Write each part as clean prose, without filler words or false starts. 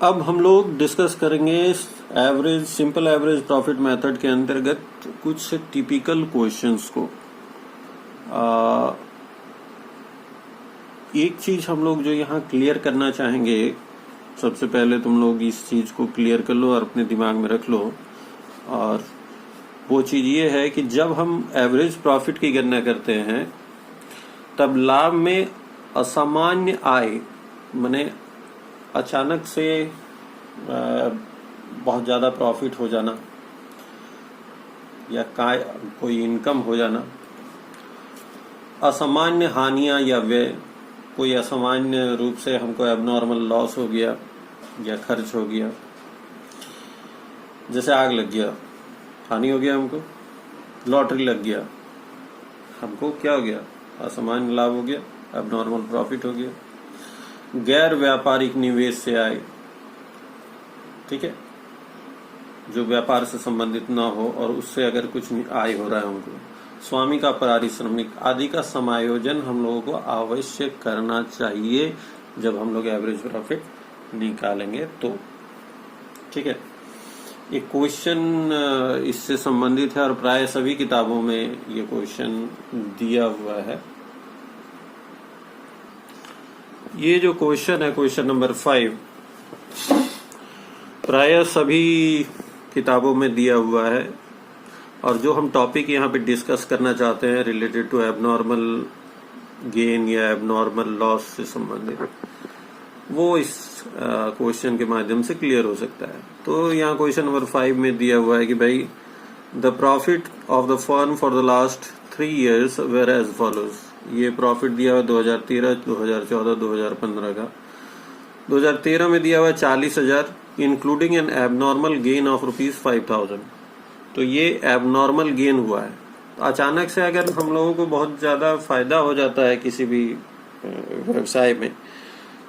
अब हम लोग डिस्कस करेंगे average simple average profit method के अंतर्गत कुछ टिपिकल क्वेश्चंस को। एक चीज हम लोग जो यहाँ क्लियर करना चाहेंगे, सबसे पहले तुम लोग इस चीज को क्लियर कर लो और अपने दिमाग में रख लो। और वो चीज ये है कि जब हम एवरेज प्रॉफिट की गणना करते हैं तब लाभ में असामान्य आय माने अचानक से बहुत ज्यादा प्रॉफिट हो जाना या कोई इनकम हो जाना, असामान्य हानियां या व्यय, कोई असामान्य रूप से हमको एबनॉर्मल लॉस हो गया या खर्च हो गया, जैसे आग लग गया, हानि हो गया हमको, लॉटरी लग गया, हमको क्या हो गया, असामान्य लाभ हो गया, एबनॉर्मल प्रॉफिट हो गया। गैर व्यापारिक निवेश से आए, ठीक है, जो व्यापार से संबंधित ना हो और उससे अगर कुछ आय हो रहा है हमको, स्वामी का पारिश्रमिक आदि का समायोजन हम लोगों को अवश्य करना चाहिए जब हम लोग एवरेज प्रॉफिट निकालेंगे तो, ठीक है। एक क्वेश्चन इससे संबंधित है और प्राय सभी किताबों में ये क्वेश्चन दिया हुआ है। ये जो क्वेश्चन है, क्वेश्चन नंबर 5, प्राय सभी किताबों में दिया हुआ है और जो हम टॉपिक यहाँ पे डिस्कस करना चाहते हैं रिलेटेड टू एबनॉर्मल गेन या एबनॉर्मल लॉस से संबंधित, वो इस क्वेश्चन के माध्यम से क्लियर हो सकता है। तो यहाँ क्वेश्चन नंबर 5 में दिया हुआ है कि भाई the profit of the firm for the last 3 years were as follows. ये प्रॉफिट दिया हुआ 2013, 2014, 2015 का। 2013 में दिया हुआ 40,000 including N abnormal gain of ₹5,000। तो ये एबनॉर्मल गेन हुआ है। तो अचानक से अगर हम लोगों को बहुत ज्यादा फायदा हो जाता है किसी भी व्यवसाय में,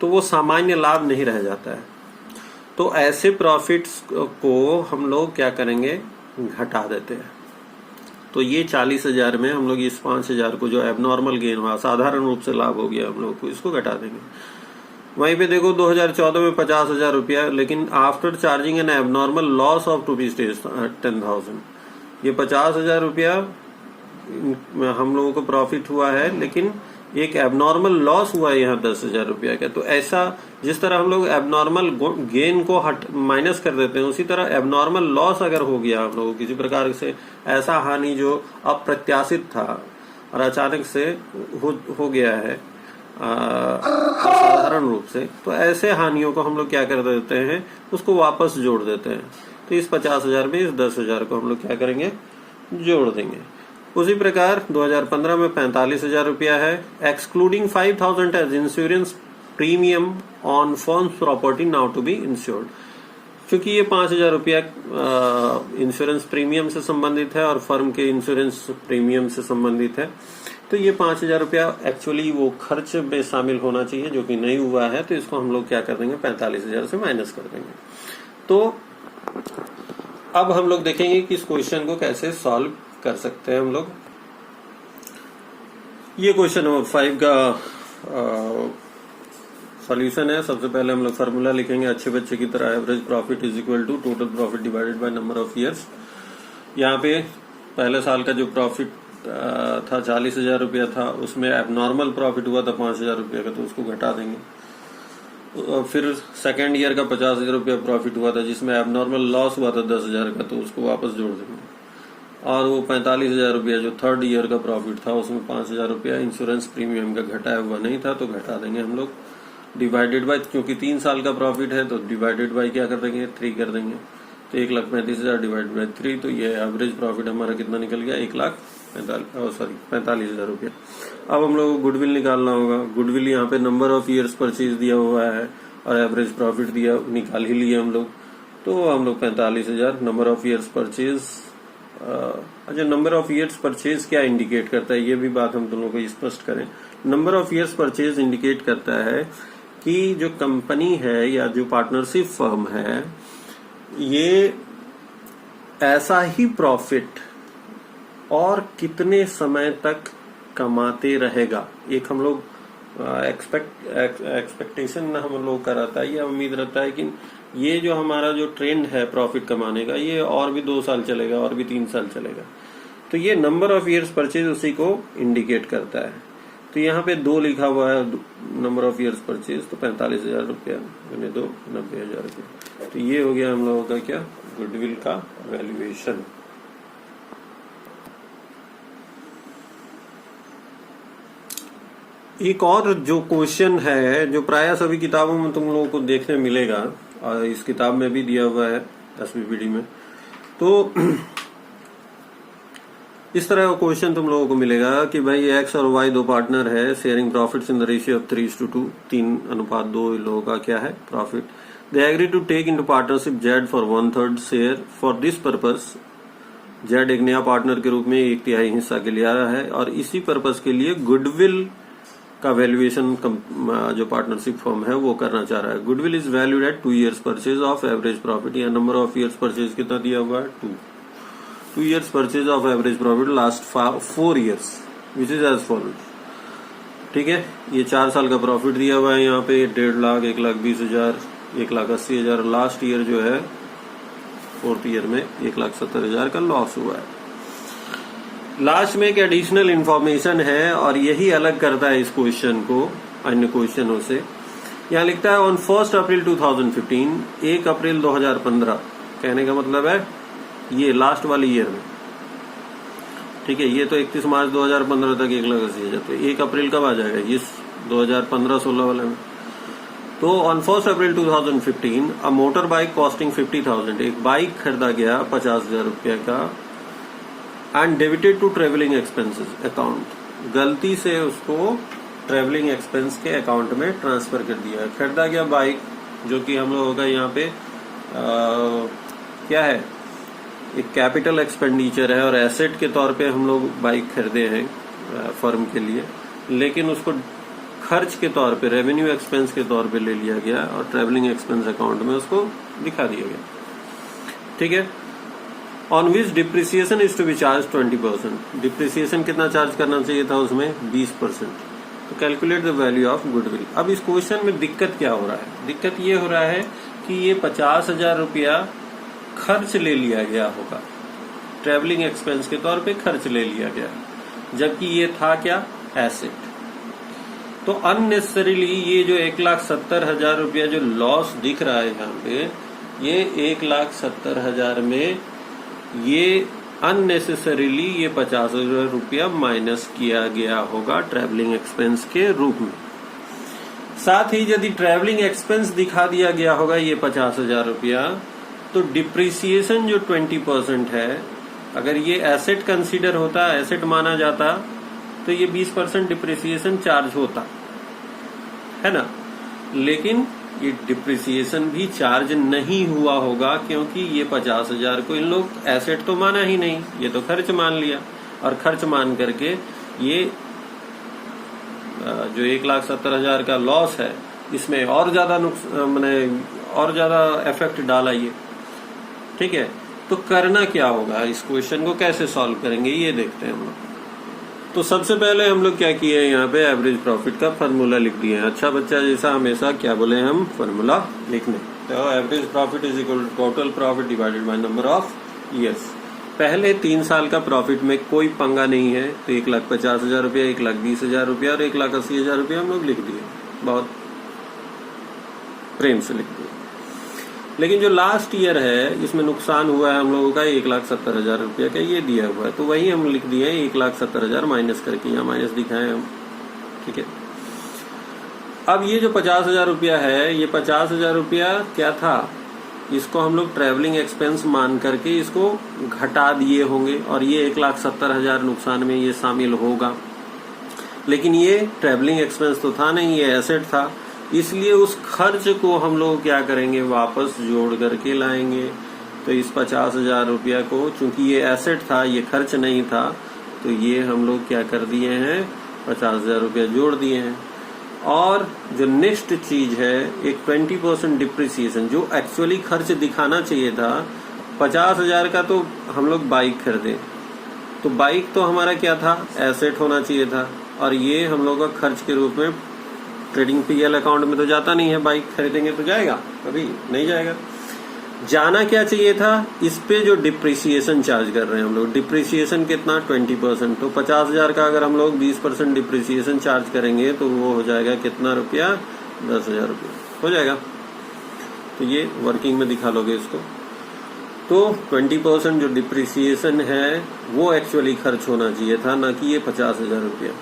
तो वो सामान्य लाभ नहीं रह जाता है। तो ऐसे प्रॉफिट्स को हम लोग क्या करेंगे, घटा देते हैं। तो ये 40,000 में हम लोग इस 5,000 को जो एबनॉर्मल गेन हुआ, साधारण रूप से लाभ हो गया हम लोग को, इसको घटा देंगे। वहीं पे देखो 2014 में 50,000 रुपया, लेकिन after charging N abnormal loss of ₹10,000, ये 50,000 रुपया हम लोगों को प्रॉफिट हुआ है, लेकिन एक एबनॉर्मल लॉस हुआ है यहाँ 10,000 रुपया का। तो ऐसा जिस तरह हम लोग एबनॉर्मल गेन को माइनस कर देते हैं, उसी तरह एबनॉर्मल लॉस अगर हो गया हम लोग किसी प्रकार से, ऐसा हानि जो अप्रत्याशित था और अचानक से हो गया है साधारण रूप से, तो ऐसे हानियों को हम लोग क्या कर देते हैं, उसको वापस जोड़ देते हैं। तो इस 50,000 में इस 10,000 को हम लोग क्या करेंगे, जोड़ देंगे। उसी प्रकार 2015 में 45,000 रुपया है, excluding 5,000 as insurance premium on firm's property now to be insured. क्योंकि ये 5,000 रुपया इंश्योरेंस प्रीमियम से संबंधित है और फर्म के इंश्योरेंस प्रीमियम से संबंधित है, तो ये 5,000 रुपया एक्चुअली वो खर्च में शामिल होना चाहिए, जो कि नहीं हुआ है। तो इसको हम लोग क्या कर देंगे, 45,000 से माइनस कर देंगे। तो अब हम लोग देखेंगे कि इस क्वेश्चन को कैसे सॉल्व कर सकते हैं हम लोग। ये क्वेश्चन नंबर 5 का सॉल्यूशन है। सबसे पहले हम लोग फार्मूला लिखेंगे अच्छे बच्चे की तरह, average profit is equal to total profit divided by number of years. यहाँ पे पहले साल का जो प्रॉफिट था 40,000 रुपया था, उसमें एबनॉर्मल प्रॉफिट हुआ था 5,000 रुपया का, तो उसको घटा देंगे। फिर सेकेंड ईयर का 50,000 रुपया प्रॉफिट हुआ था, जिसमें एबनॉर्मल लॉस हुआ था 10,000 का, तो उसको वापस जोड़ देंगे। और वो 45,000 रुपया जो थर्ड ईयर का प्रॉफिट था, उसमें 5,000 रुपया इंश्योरेंस प्रीमियम का घटाया हुआ नहीं था, तो घटा देंगे हम लोग। डिवाइडेड बाय, क्योंकि 3 साल का प्रॉफिट है तो डिवाइडेड बाय क्या कर देंगे, 3 कर देंगे। तो 1,35,000 डिवाइडेड बाय 3, तो ये एवरेज प्रॉफिट हमारा कितना निकल गया, 45,000 रुपया। अब हम लोग को गुडविल निकालना होगा। गुडविल यहाँ पे नंबर ऑफ ईयर्स परचेज दिया हुआ है और एवरेज प्रॉफिट दिया, निकाल ही लिए हम लोग। तो हम लोग 45,000 नंबर ऑफ ईयर्स परचेज। अच्छा, नंबर ऑफ ईयर्स परचेज क्या इंडिकेट करता है, ये भी बात हम दोनों को स्पष्ट करें। Number of years purchase indicate करता है कि जो कंपनी है या जो पार्टनरशिप फर्म है, ये ऐसा ही प्रॉफिट और कितने समय तक कमाते रहेगा, एक हम लोग एक्सपेक्टेशन हम लोग का रहता है, ये उम्मीद रहता है कि ये जो हमारा जो ट्रेंड है प्रॉफिट कमाने का, ये और भी 2 साल चलेगा, और भी 3 साल चलेगा। तो ये नंबर ऑफ ईयर्स परचेज उसी को इंडिकेट करता है। तो यहाँ पे 2 लिखा हुआ है नंबर ऑफ ईयर्स परचेज, तो 45,000 रुपया मैंने 2 90,000 रुपया। तो ये हो गया हम लोगों का क्या, गुडविल का वैल्यूएशन। एक और जो क्वेश्चन है जो प्राय सभी किताबों में तुम लोगों को देखने मिलेगा, और इस किताब में भी दिया हुआ है एसवीपीडी में, तो इस तरह का क्वेश्चन तुम लोगों को मिलेगा कि भाई एक्स और वाई 2 पार्टनर है, sharing profits in the ratio of 3:2, 3:2 इन लोगों का क्या है profit. They agree to take into partnership Z for 1/3 share. For this purpose Z एक नया पार्टनर के रूप में 1/3 हिस्सा के लिए आ रहा है, और इसी पर्पस के लिए गुडविल का वैल्यूएशन जो पार्टनरशिप फर्म है वो करना चाह रहा है। Goodwill is valued at 2 years purchase of average profit. या नंबर ऑफ ईयर्स परचेज कितना दिया हुआ है, 2 years purchase of average profit last 4 years which is as follows. ठीक है, ये 4 साल का प्रॉफिट दिया हुआ है यहाँ पे 1.5 लाख, 1,20,000, 1,80,000। लास्ट ईयर जो है 4th ईयर में 1,70,000 का लॉस हुआ है। लास्ट में एक एडिशनल इंफॉर्मेशन है, और यही अलग करता है इस क्वेश्चन को अन्य क्वेश्चनों से। यहाँ लिखता है ऑन 1 अप्रैल 2015, 1 अप्रैल 2015, कहने का मतलब है ये लास्ट वाली ईयर में। ठीक है, ये तो 31 मार्च 2015 तक 1,80,000, तो 1 अप्रैल कब आ जाएगा, ये 2015-16 वाले में। तो on 1 April 2015 a motor bike costing 50,000, एक बाइक खरीदा गया 50,000 रुपया का, and debited to travelling expenses account, गलती से उसको ट्रेवलिंग एक्सपेंस के अकाउंट में ट्रांसफर कर दिया। खरीदा गया बाइक, जो कि हम लोगों का यहाँ पे क्या है, एक कैपिटल एक्सपेंडिचर है, और एसेट के तौर पे हम लोग बाइक खरीदे हैं फर्म के लिए, लेकिन उसको खर्च के तौर पे, रेवेन्यू एक्सपेंस के तौर पे ले लिया गया, और ट्रेवलिंग एक्सपेंस अकाउंट में उसको दिखा दिया गया। ठीक है, on which depreciation is to be charge 20%। Depreciation कितना चार्ज करना चाहिए था उसमें, 20%। तो calculate the value of goodwill. अब इस क्वेश्चन में दिक्कत क्या हो रहा है, दिक्कत ये हो रहा है कि ये 50,000 रुपया खर्च ले लिया गया होगा, ट्रेवलिंग एक्सपेंस के तौर पे खर्च ले लिया गया, जबकि ये था क्या, एसेट। तो अननेसेसरीली ये जो 1,70,000 रुपया जो लॉस दिख रहा है यहाँ पे, ये 1,70,000 में ये अननेसेसरीली ये 50,000 रुपया माइनस किया गया होगा ट्रैवलिंग एक्सपेंस के रूप में। साथ ही यदि ट्रैवलिंग एक्सपेंस दिखा दिया गया होगा ये 50,000 रुपया, तो डिप्रिसिएशन जो 20% है, अगर ये एसेट कंसीडर होता, एसेट माना जाता, तो ये 20% डिप्रिसिएशन चार्ज होता है ना। लेकिन ये डिप्रिसिएशन भी चार्ज नहीं हुआ होगा, क्योंकि ये 50,000 को इन लोग एसेट तो माना ही नहीं, ये तो खर्च मान लिया, और खर्च मान करके ये जो 1,70,000 का लॉस है, इसमें और ज्यादा मैंने और ज्यादा इफेक्ट डाला ये। ठीक है, तो करना क्या होगा, इस क्वेश्चन को कैसे सॉल्व करेंगे ये देखते हैं हम लोग। तो सबसे पहले हम लोग क्या किए, यहाँ पे एवरेज प्रॉफिट का फार्मूला लिख दिए हैं। अच्छा बच्चा जैसा हमेशा क्या बोले हम, फार्मूला लिखने। तो average profit is equal to total profit divided by number of years. पहले 3 साल का प्रॉफिट में कोई पंगा नहीं है, तो 1,50,000 रुपया, 1,20,000 रुपया और 1,80,000 रुपया हम लोग लिख दिए, बहुत प्रेम से लिख दिए। लेकिन जो लास्ट ईयर है इसमें नुकसान हुआ है हम लोगों का 1,70,000 रुपया का, ये दिया हुआ है, तो वही हम लिख दिए 1,70,000 माइनस करके, यहाँ माइनस दिखाए हम। ठीक है, अब ये जो 50,000 रुपया है, ये 50,000 रुपया क्या था, इसको हम लोग ट्रेवलिंग एक्सपेंस मान करके इसको घटा दिए होंगे, और ये 1,70,000 नुकसान में ये शामिल होगा। लेकिन ये ट्रेवलिंग एक्सपेंस तो था नहीं, ये एसेट था, इसलिए उस खर्च को हम लोग क्या करेंगे, वापस जोड़ करके लाएंगे। तो इस 50,000 रुपया को, चूंकि ये एसेट था, ये खर्च नहीं था, तो ये हम लोग क्या कर दिए हैं, 50,000 रुपया जोड़ दिए हैं। और जो नेक्स्ट चीज है, एक 20% डिप्रिसिएशन, जो एक्चुअली खर्च दिखाना चाहिए था। 50,000 का तो हम लोग बाइक खरीदे, तो बाइक तो हमारा क्या था, एसेट होना चाहिए था, और ये हम लोग का खर्च के रूप में ट्रेडिंग पीएल अकाउंट में तो जाता नहीं है, बाइक खरीदेंगे तो जाएगा, कभी नहीं जाएगा। जाना क्या चाहिए था, इस पे जो डिप्रिसिएशन चार्ज कर रहे हैं हम लोग, डिप्रिसिएशन कितना 20%, तो 50,000 का अगर हम लोग 20% डिप्रिसिएशन चार्ज करेंगे तो वो हो जाएगा कितना रुपया, 10,000 रुपया हो जाएगा। तो ये वर्किंग में दिखा लोगे इसको। तो 20% जो डिप्रिसिएशन है वो एक्चुअली खर्च होना चाहिए था, ना कि ये 50,000 रुपया।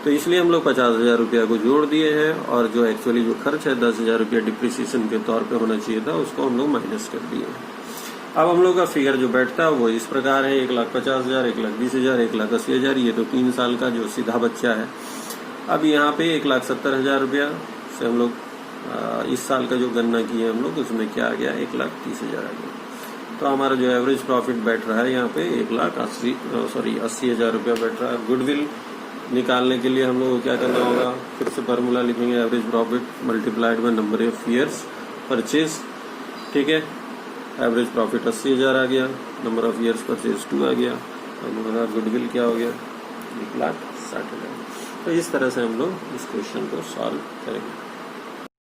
तो इसलिए हम लोग 50,000 रुपया को जोड़ दिए हैं, और जो एक्चुअली जो खर्च है 10,000 रुपया डिप्रिसिएशन के तौर पे होना चाहिए था उसको हम लोग माइनस कर दिए हैं। अब हम लोग का फिगर जो बैठता है वो इस प्रकार है, 1,50,000, 1,20,000, 1,80,000, ये तो 3 साल का जो सीधा बच्चा है। अब यहाँ पे 1,70,000 रुपया से हम लोग इस साल का जो गणना किया हम लोग, उसमें क्या आ गया, 1,30,000 आ गया। तो हमारा जो एवरेज प्रॉफिट बैठ रहा है यहाँ पे 80,000 रुपया बैठ रहा है। गुडविल निकालने के लिए हम लोग को क्या करना होगा, फिर से फार्मूला लिखेंगे, average profit multiplied by number of years purchase, ठीक है। एवरेज प्रॉफिट 80,000 आ गया, नंबर ऑफ ईयर्स परचेज 2 आ गया, और हमारा गुडविल क्या हो गया, 1,60,000। तो इस तरह से हम लोग इस क्वेश्चन को सॉल्व करेंगे।